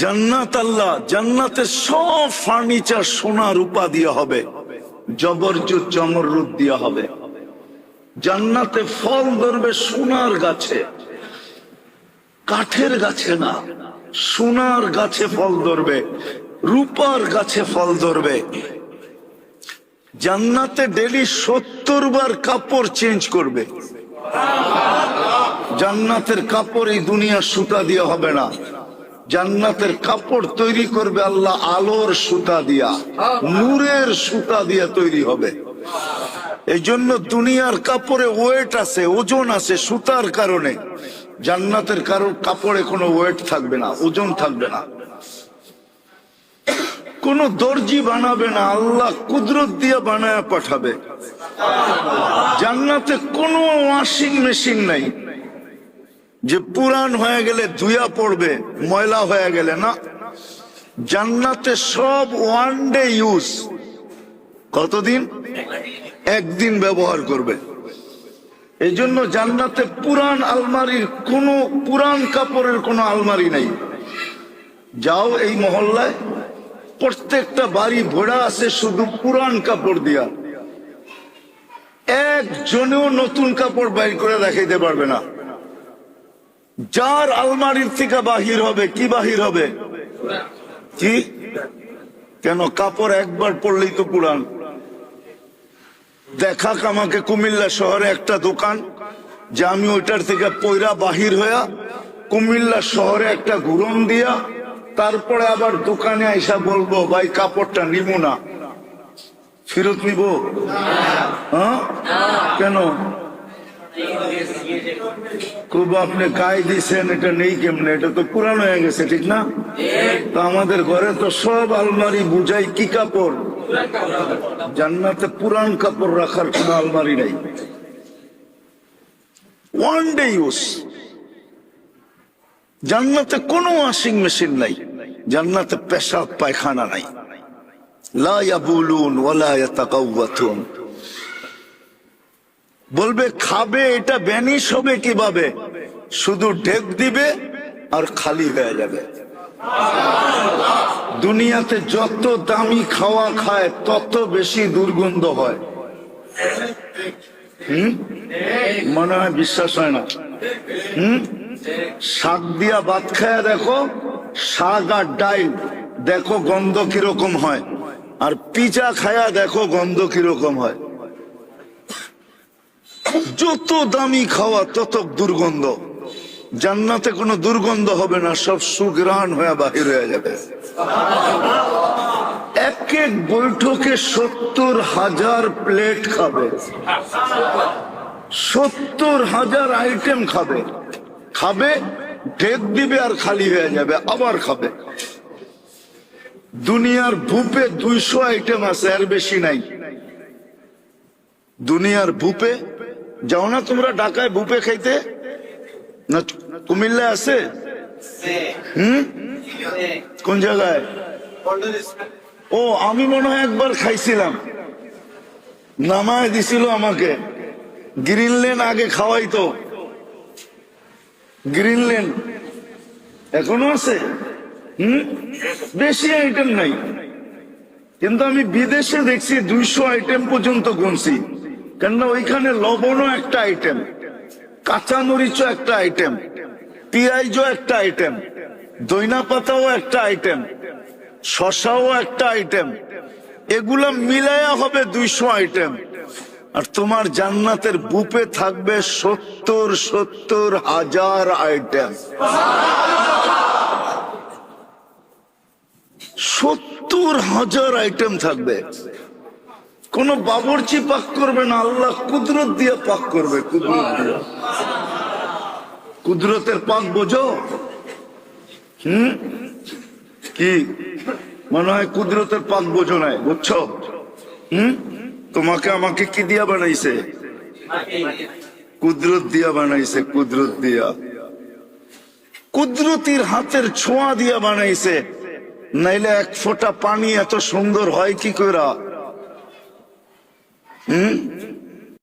জান্নাত আল্লাহ, জান্নাতের সব ফার্নিচার সোনা রূপা দিয়ে হবে, জবরজুত জমরুদ দিয়ে হবে। জান্নাতে ফল ধরবে সোনার গাছে, কাঠের গাছে না, সোনার গাছে ফল ধরবে, রূপার গাছে ফল ধরবে। জান্নাতে ডেলি 70 বার কাপড় চেঞ্জ করবে। জান্নাতের কাপড় এই দুনিয়ার সুতা দিয়ে হবে না, জান্নাতের কাপড় তৈরি করবে আল্লাহ আলোর সুতা দিয়া, নূরের সুতা দিয়া তৈরি হবে। এই জন্য দুনিয়ার কাপড়ে ওয়েট আছে, ওজন আছে সুতার কারণে। জান্নাতের কাপড়ে কোনো ওয়েট থাকবে না, ওজন থাকবে না। কোন দর্জি বানাবে না, আল্লাহ কুদরত দিয়ে বানায় পাঠাবে। জান্নাতে কোনো ওয়াশিং মেশিন নাই যে পুরান হয়ে গেলে ধুয়া পড়বে, ময়লা হয়ে গেলে না। জান্নাতে সব ওয়ান ডে ইউজ। কতদিন? একদিন ব্যবহার করবে। এই জন্য জান্নাতে পুরান আলমারির কোনো, পুরান কাপড়ের কোনো আলমারি নাই। যাও এই মহল্লায়, প্রত্যেকটা বাড়ি ভরা আছে শুধু পুরান কাপড় দিয়া, একজনেও নতুন কাপড় বাইর করে দেখাইতে পারবে না। যার আলমারির থেকে বাহির হবে, কি বাহির হবে? কি? কেন? কাপড় একবার পরলেই তো পুরান। দেখাক আমাকে কুমিল্লা শহরে একটা দোকান যে আমি ওইটার থেকে পয়রা বাহির হইয়া কুমিল্লা শহরে একটা ঘুরন দিয়া তারপরে আবার দোকানে আইসা বলবো ভাই কাপড়টা নিব না, ফেরত নিব? হ্যাঁ, কেন? খুব আপনি গায়ে দিচ্ছেন, এটা নেই কেমনে, এটা তো পুরানো হয়ে গেছে, ঠিক না? তো আমাদের ঘরে তো সব আলমারি বুঝাই কি কাপড়। জান্নাতে পুরান কাপড় রাখার কোন আলমারি নাই, ওয়ান ডে ইউজ। জান্নাতে কোনো ওয়াশিং মেশিন নাই, জান্নাতে পেশাব পায়খানা নাই। লা ইয়াবুলুন ওয়ালা ইয়াতাকাওয়াতুন। বলবে খাবে, এটা ব্যানিশ হবে কিভাবে? শুধু ঢেক দিবে আর খালি হয়ে যাবে। দুনিয়াতে যত দামি খাওয়া খায় তত বেশি দুর্গন্ধ হয়। মনে হয় বিশ্বাস হয় না? শাক দিয়া ভাত খায়া দেখো, শাক আর ডাইল দেখো গন্ধ কিরকম হয়, আর পিজা খায়া দেখো গন্ধ কিরকম হয়। যত দামি খাওয়া তত দুর্গন্ধ। জান্নাতে কোনো দুর্গন্ধ হবে না, সব সুঘ্রাণ হয়ে বাহির হয়ে যাবে। এক এক বৈঠকে 70,000 প্লেট খাবে, 70,000 আইটেম খাবে। খাবে, ঢেক দিবে আর খালি হয়ে যাবে, আবার খাবে। দুনিয়ার বুফে 200 আইটেম আছে, এর বেশি নাই। দুনিয়ার বুফে যাও না তোমরা ঢাকায় বুফে খাইতে? না কুমিল্লায় আছে? কোন জায়গায়? ও, আমি মনে হয় একবার খাইছিলাম, নামায় দিছিল আমাকে। গ্রিনল্যান্ড আগে খাওয়াইতো, গ্রিনল্যান্ড এখনো আছে। বেশি আইটেম নাই, কিন্তু আমি বিদেশে দেখছি 200 আইটেম পর্যন্ত গুনছি। কেননা ওইখানে লবণও একটা আইটেম, কাঁচা মরিচও একটা আইটেম, পেঁয়াজও একটা আইটেম, দইনা পাতাও একটা আইটেম, শশাও একটা আইটেম। এগুলা মিলায়া হবে 200 আইটেম। আর তোমার জান্নাতের বুফে থাকবে 70,000 আইটেম। 70,000 আইটেম থাকবে। কোন বাবুর্চি পাক করবে না, আল্লাহ কুদরত দিয়ে পাক করবে। কুদরত দিয়ে। কুদরতের পাক বোঝো? কি মনে হয় কুদরতের পাক বোঝো নাই? বুঝছো? তোমাকে আমাকে কি দিয়া বানাইছে? কুদরত দিয়া বানাইছে, কুদরত দিয়া। কুদরতির হাতের ছোঁয়া দিয়া বানাইছে, নাইলে এক ফোঁটা পানি এত সুন্দর হয় কি করে?